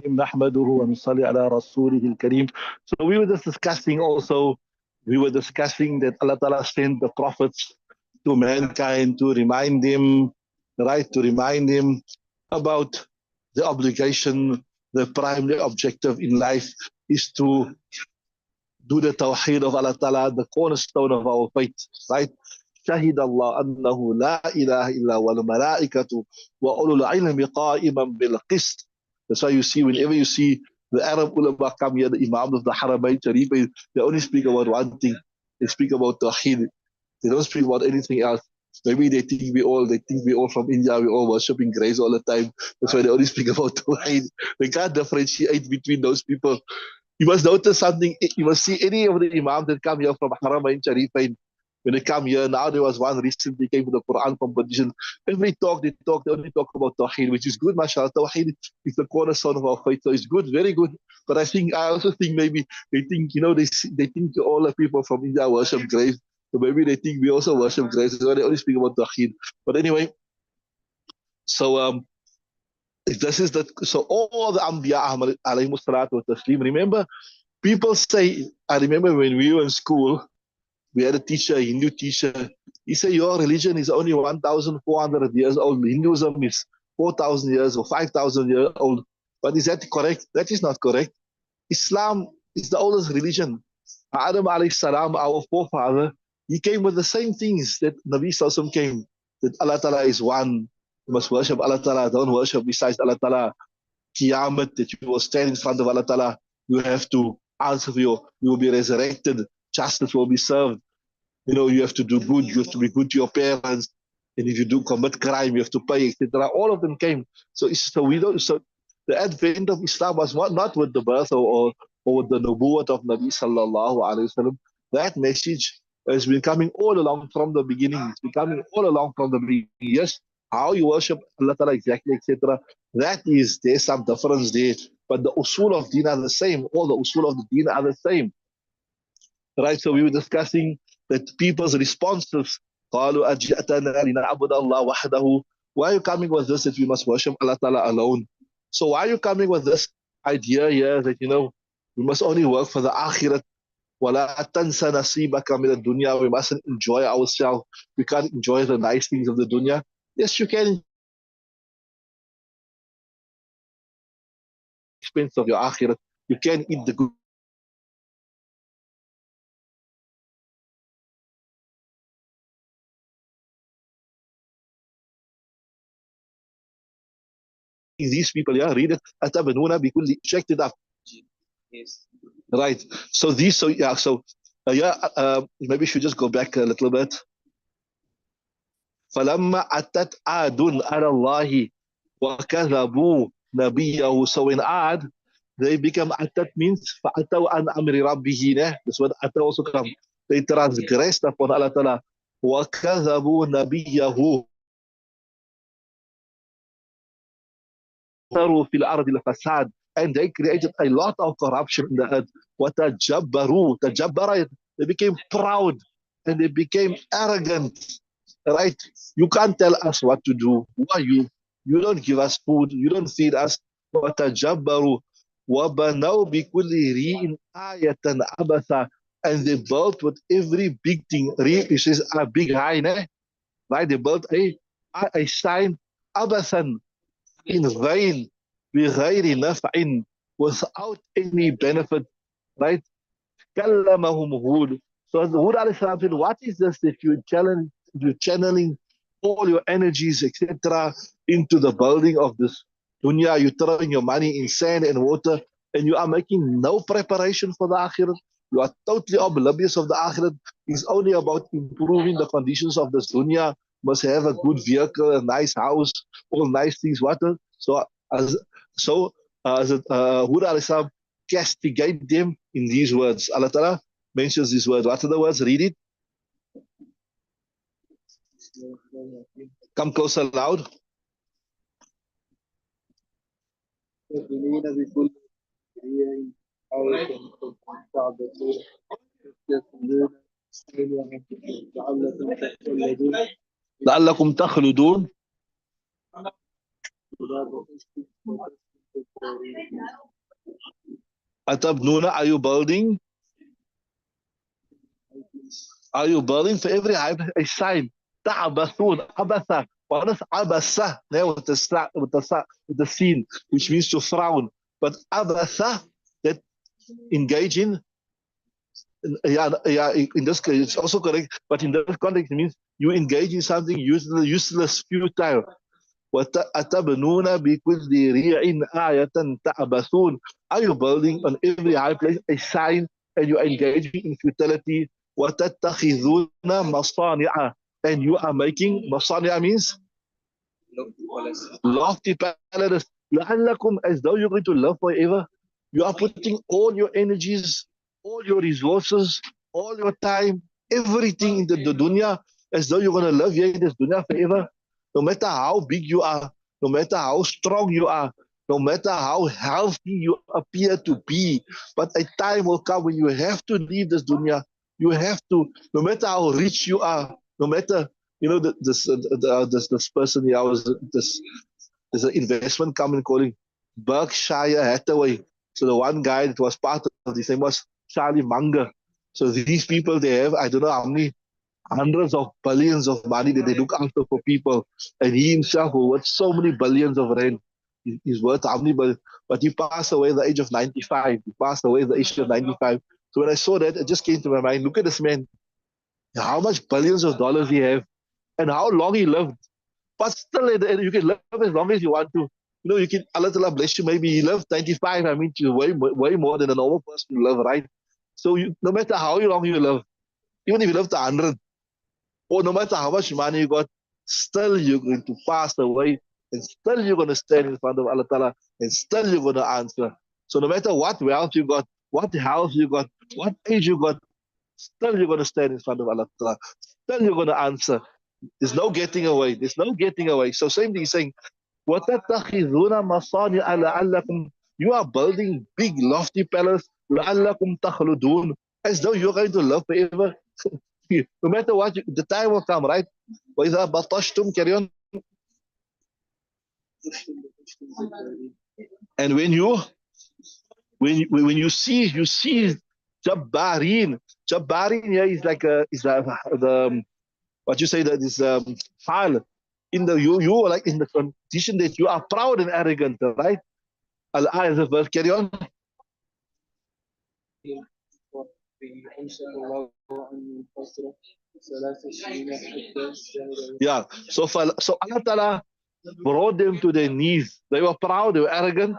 نحمده ونصلي على رسوله الكريم. So we were just discussing also, that Allah Ta'ala sent the prophets to mankind to remind them, right, to remind them about the obligation, the primary objective in life is to do the tawheed of Allah Ta'ala, the cornerstone of our faith, right? شهد الله أنه لا إله إلا هو والملائكة وأولو العلم قائما بالقسط. That's why you see, whenever you see the Arab ulama come here, the Imam of the Haramain Sharif, they only speak about one thing. They speak about Tawheed. They don't speak about anything else. Maybe they think we all from India, we all worshiping grace all the time. That's why they only speak about Tawheed. They can't differentiate between those people. You must notice something. You must see any of the Imams that come here from Haramain Sharifain. When they come here, now there was one recently came to the Quran competition. Every talk they only talk about Tawheed, which is good, mashallah. Tawheed is the cornerstone of our faith, so it's good, very good. But I also think maybe they think, they think all the people from India worship grace. So maybe they think we also worship grace. So they only speak about Tawheed. But anyway, so this is that. So all the Anbiya alayhimus salatu wa taslim. Remember, people say, I remember when we were in school, we had a teacher, a Hindu teacher. He said, your religion is only 1,400 years old. Hinduism is 4,000 years or 5,000 years old. But is that correct? That is not correct. Islam is the oldest religion. Adam alayhi salam, our forefather, he came with the same things that Nabi Sallallahu came. That Allah Ta'ala is one. You must worship Allah Ta'ala. Don't worship besides Allah Ta'ala. Qiyamah, that you will stand in front of Allah Ta'ala. You have to answer for you will be resurrected. Justice will be served. You have to do good. You have to be good to your parents. And if you do commit crime, you have to pay, etc. All of them came. So the advent of Islam was not with the birth or with the nubuwwat of Nabi Sallallahu Alaihi Wasallam. That message has been coming all along from the beginning. It's been coming all along from the beginning. Yes, how you worship Allah Ta'ala exactly, etc. There's some difference there. But the usul of deen are the same. All the usul of the deen are the same. Right, so we were discussing that people's responses. قالوا أجئتنا لنعبد الله وحده. Why are you coming with this that we must worship Allah Ta'ala alone? So why are you coming with this idea here that we must only work for the akhirat? ولا تنسى نصيبك من الدنيا. We mustn't enjoy ourselves. We can't enjoy the nice things of the dunya. Yes, you can. Expense of your akhirat. You can eat the good. These people, read it. أتبنون بكل. Check it up. Yes. Right. So maybe we should just go back a little bit. فلما أتت عاد على الله وكذبوا نبيه. So in Ad, they become Atat means فأتوا عن أمر ربه. That's what Atat also come. They transgressed upon Allah Ta'ala. وكذبوا نبيه. في الأرض الفساد. And they created a lot of corruption in the earth. وتجبروا. They became proud and they became arrogant. Right? You can't tell us what to do. Why you don't give us food. You don't feed us. وتجبروا وبنوا بكل ريء آية عبثا. And they built with every big thing. It says a big high, right? They built a sign عبثا, in vain, بغير نفع, without any benefit, right? كلمهم هود. So Hud alayhi salam said, what is this that you're channeling all your energies, etc., into the building of this dunya? You're throwing your money in sand and water, and you are making no preparation for the akhirat. You are totally oblivious of the akhirat. It's only about improving the conditions of this dunya. Must have a good vehicle, a nice house, all nice things. So Hud alayhi salam castigate them in these words. Allah Ta'ala mentions these words. What are the words? Read it. Come closer, loud. لعلكم تخلدون. Atabnuna, are you building? Are you building for every hype a sign? Ta'abathun, abatha. What is abasa? There with the scene, which means to frown. But abatha, that engage in, yeah, in this case, it's also correct. But in this context, it means you engage in something useless, futile. وَأَتَبْنُونَ بِكُلِّ رِيعٍ آيَةً تَعْبَثُونَ. Are you building on every high place a sign and you are engaging in futility? وَتَتَّخِذُونَ مَصَانِعَ. And you are making, مصانع means lofty palaces. لَعَلَّكُمْ, as though you're going to live forever. You are putting all your energies, all your resources, all your time, everything into the dunya, as though you're going to live here in this dunya forever. No matter how big you are, no matter how strong you are, no matter how healthy you appear to be, but a time will come when you have to leave this dunya. You have to, no matter how rich you are, no matter, this person here was this. There's an investment company calling Berkshire Hathaway. So the one guy that was part of this name was Charlie Munger. So these people, they have, I don't know how many hundreds of billions of money that they look after for people. And he himself was worth so many billions of rand. He's worth how many billion? But he passed away at the age of 95. He passed away at the age of 95. So when I saw that, it just came to my mind, look at this man. How much billions of dollars he have and how long he lived. But still, you can live as long as you want to. You can, Allah Ta'ala bless you, maybe you live 95. I mean, way more than a normal person live, right? So no matter how long you live, even if you live to 100, or no matter how much money you got, still you're going to pass away, and still you're going to stand in front of Allah Ta'ala, and still you're going to answer. So no matter what wealth you got, what health you got, what age you got, still you're going to stand in front of Allah Ta'ala. Still you're going to answer. There's no getting away. There's no getting away. So same thing saying, وَتَتَّخِذُونَ مَصَانِعَ لَعَلَّكُمْ. You are building big lofty palace, لَعَلَّكُمْ تَخْلُدُونَ, as though you're going to live forever. No matter what, the time will come, right? وَإِذَا بَطَشْتُمْ, carry on. And when you see Jabbarin. Jabbarin here is like the what you say, that is file in the you are like in the condition that you are proud and arrogant, right? Al-ayah is the verse, carry on. Yeah, so Allah Ta'ala brought them to their knees. They were proud, they were arrogant.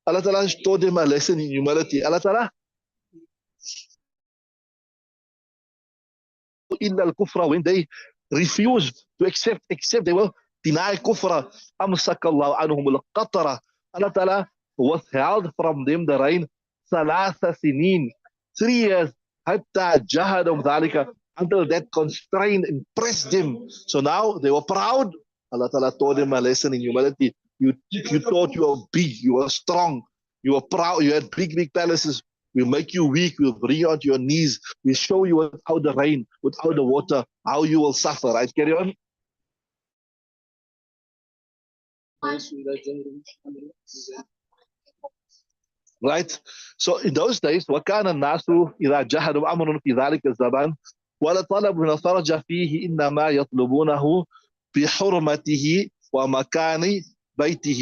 Allah Ta'ala taught them a lesson in humility. Allah Ta'ala, illa al-kufra, when they refused to accept, they will deny kufra. Amsakallahu anhum al-qatara. Allah Ta'ala withheld from them the rain. Salasa sinin, 3 years. Hatta jahadum dhalika, until that constrained and pressed them. So now they were proud. Allah Ta'ala taught them a lesson in humility. You thought you were big, you were strong, you were proud, you had big palaces. We'll make you weak. We'll bring you onto your knees. We'll show you without the rain, without the water, how you will suffer. Right? Carry on. Right? So in those days, وَكَانَ النَّاسُ إِذَا جَهَدُوا أَمْرٌ فِي ذَلِكَ الزَّمَانِ وَلَطَلَبُ مِنَ الْفَرْجَ فِيهِ إِنَّمَا يَطْلُبُونَهُ بِحُرْمَتِهِ وَمَكَانِ بَيْتِهِ.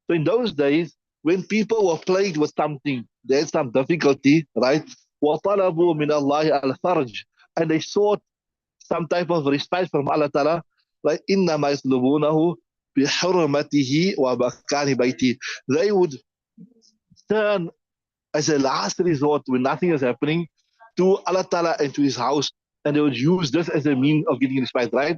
So in those days, when people were plagued with something, they had some difficulty, right? وَطَلَبُوا مِنَ اللَّهِ الْفَرْجِ, and they sought some type of respite from Allah Ta'ala, like إِنَّمَا يَطْلُبُونَهُ بِحُرْمَتِهِ وَمَكَانِ بَيْتِهِ. They would turn as a last resort when nothing is happening to Allah Ta'ala and to his house, and they would use this as a means of getting respite, right?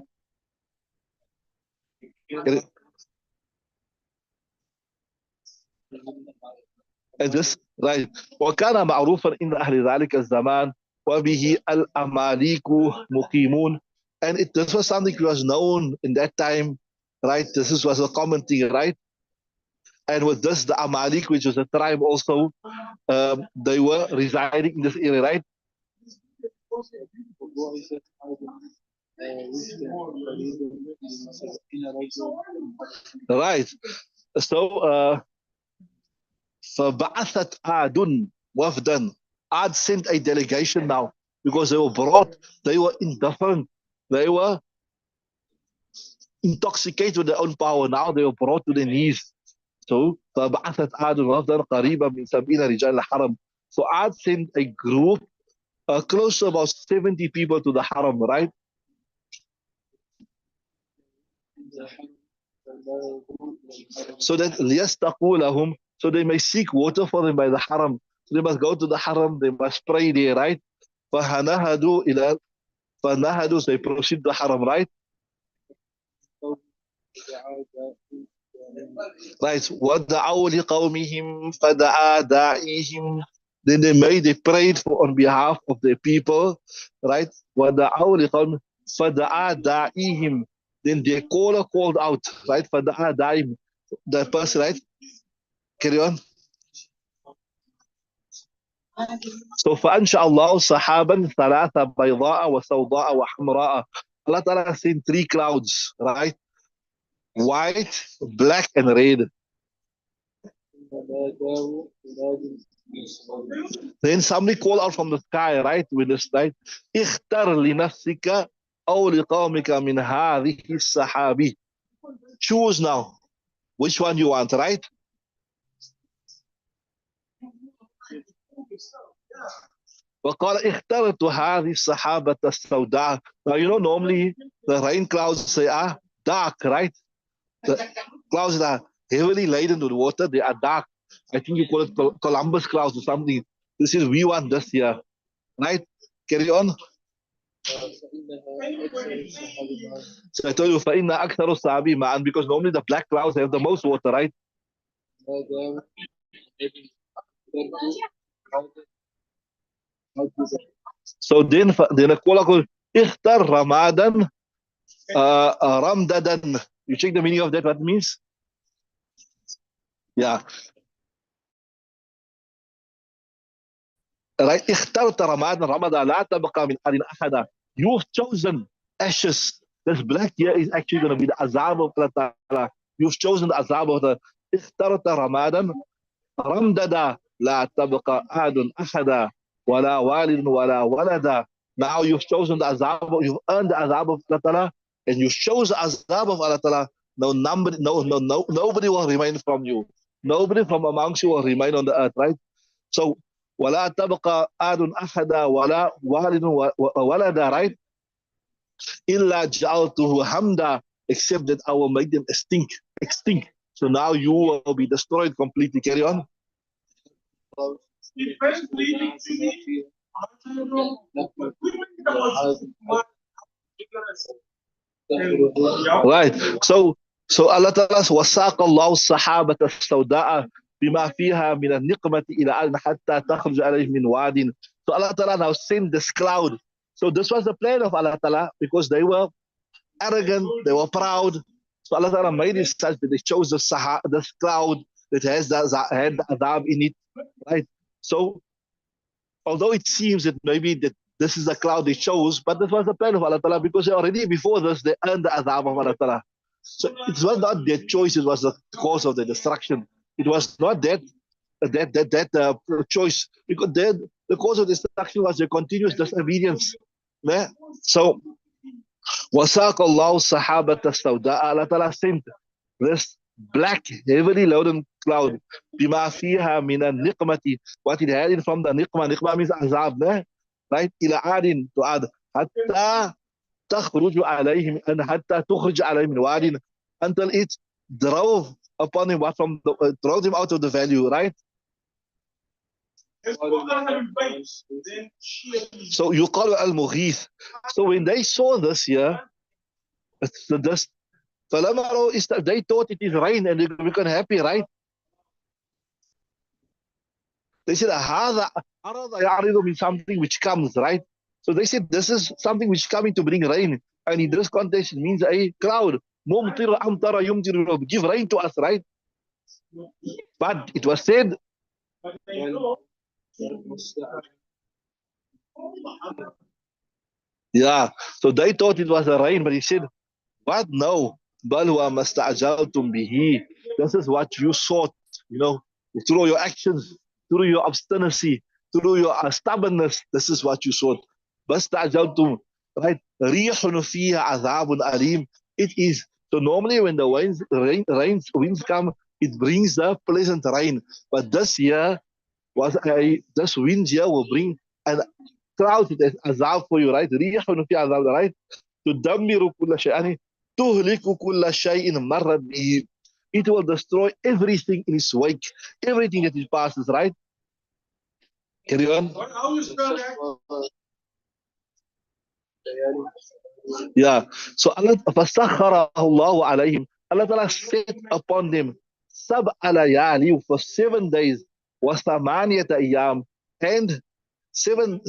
And this, right? وكان معروفا إن أهل ذلك الزمان وبه الأماليك مقيمون. And this was something that was known in that time, right? This was a common thing, right? And with this, the Amalik, which was a tribe also, they were residing in this area, right? Right. So فبعثت عاد وفدا. Ad sent a delegation now because they were brought, they were indifferent, they were intoxicated with their own power. Now they were brought to their knees. So فبعثت عاد وفدا قريبا من 70 رجال الحرم. So Ad sent a group close to about 70 people to the haram, right? So that ليستقوا لهم, so they may seek water for them by the haram. So they must go to the haram, they must pray there, right? فنهدوا إلى فنهدوا, so they proceed to the haram, right? Right. وَدَعَوْا لِقَوْمِهِمْ فَدَعَا دَاعِيهِمْ. Then they prayed for on behalf of their people, right? وَدَعَوْا لِقَوْمِهِمْ فَدَعَا دَاعِيهِمْ. Then their caller called out, right? فَدَعَا دَاعِيهِمْ. The person, right? Carry on. So فَأَنْشَأَ اللَّهُ سَحَابًا ثَلَاثَ بَيْضَاءَ وَسَوْضَاءَ وَحَمْرَاءَ. Allah Ta'ala sent three clouds, right? White, black, and red. Then somebody called out from the sky, right? With this, right? اختر لنفسك أو لقومك من هذه السحاب. Choose now which one you want, right? وقال اخترت هذه السحابة السوداء. Now you know normally the rain clouds they are dark, right? The clouds that are heavily laden with water, they are dark. I think you call it Columbus clouds or something. This is we want this year, right? Carry on. So I told you فإن أكثر السحاب معا, because normally the black clouds have the most water, right? So then أقول اختر رمادا رمددا. You check the meaning of that, what it means? Yeah. Right. اخترت رمادا رمدا لا تبقى من أرض أحدا. You've chosen ashes. This black here is actually going to be the azab of Allah Ta'ala. You've chosen the azab of the اخترت رمادا رمددا لا تبقى أحد أحدا ولا والد ولا ولدا. Now you've chosen the azab, you've earned the azab of Allah Ta'ala, and you chose the azab of Allah Ta'ala. Nobody will remain from you. Nobody from amongst you will remain on the earth, right? So ولا تبقى أحد أحدا ولا والد ولدا, right? إلا جعلته حمدا, except that I will make them extinct. So now you will be destroyed completely. Carry on. Right. So Allah Ta'ala وساق الله الصحابة السوداء بما فيها من النقمة إلى أن حتى تخرج عليه من واد. So Allah Ta'ala now sent this cloud. So this was the plan of Allah Ta'ala, because they were arrogant, they were proud. So Allah Ta'ala made it such that they chose this cloud that had the adab in it, right? So although it seems that maybe that this is the cloud they chose, but this was the plan of Allah Ta'ala, because already before this they earned the adab of Allah Ta'ala. So it was not their choice, it was the cause of the destruction. It was not that choice, because the cause of destruction was their continuous disobedience. Yeah? So وَسَاقَ اللَّهُ الصَّحَابَةَ السَّوْدَاءَ. Allah Ta'ala sent this black, heavily loaded cloud. بِمَا فِيهَا مِنَ النِّقْمَةِ. What it had in from the niqmah. Niqmah means azab, right? إِلَى عَادٍ, to add. حَتَّى تَخْرُجُ عَلَيْهِمْ, and حَتَّى تُخْرِجَ عَلَيْهِمْ مِنْ وَادٍ, until it drove upon him drove him out of the valley, right? So يقال المغيث. So when they saw this here, the dust, they thought it is rain and they become happy, right? They said هذا عرض يعرض means something which comes, right? So they said this is something which is coming to bring rain, and in this context it means a cloud. ممطر أمطر يمطر, give rain to us, right? But it was said yeah, so they thought it was a rain, but he said, what? No. بل هو ما استعجلتم به. This is what you sought, through your actions, through your obstinacy, through your stubbornness. This is what you sought. Bastajaltum, right? Rihun fiha azabun alim. It is. So normally when the winds come, it brings the pleasant rain. But this year this wind here will bring an cloud azab for you, right? Rihun fiha azab, right? تدمر كل شيء يعني تهلك كل شيء مرت به. It will destroy everything in its wake, everything that it passes, right? Carry on. How you spell that? Yeah. So Allah فَسَخَّرَهُ اللَّهُ عَلَيْهِمْ. Allah Ta'ala set upon them سَبْعَ لَيَالٍ for 7 days وَثَمَانِيَةَ أَيَّامٍ and seven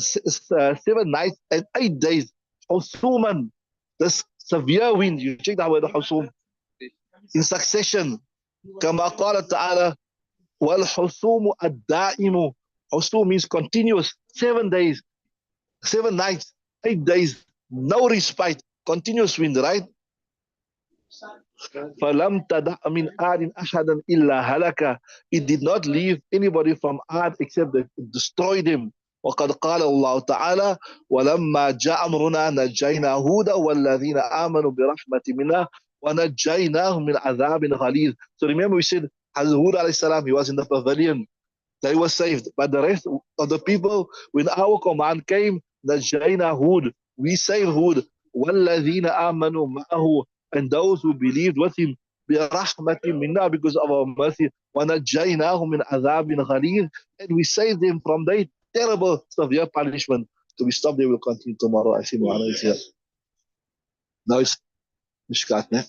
nights and 8 days. حُسُومًا, this severe wind, you check that word حُسُوم, in succession. كما قال تعالى والحصوم الدائم. حصوم means continuous. 7 days, 7 nights, 8 days, no respite, continuous wind, right? فلم تدع من عاد أحدا إلا هلك. It did not leave anybody from Ad except that it destroyed him. وقد قال الله تعالى ولما جاء أمرنا نجينا هودا والذين آمنوا برحمة منا ونجيناهم من عذاب غليظ. So remember we said Hazrat Hud alayhi salam, he was in the pavilion, they were saved, but the rest of the people, when our command came, نجينا Hud, we saved Hud, والذين آمنوا معه, and those who believed with him, برحمة منا, because of our mercy, ونجيناهم من عذاب غليظ, and we saved them from their terrible severe punishment. So we stop there, we'll continue tomorrow. I see Muhammad is here. Now it's Mishkat,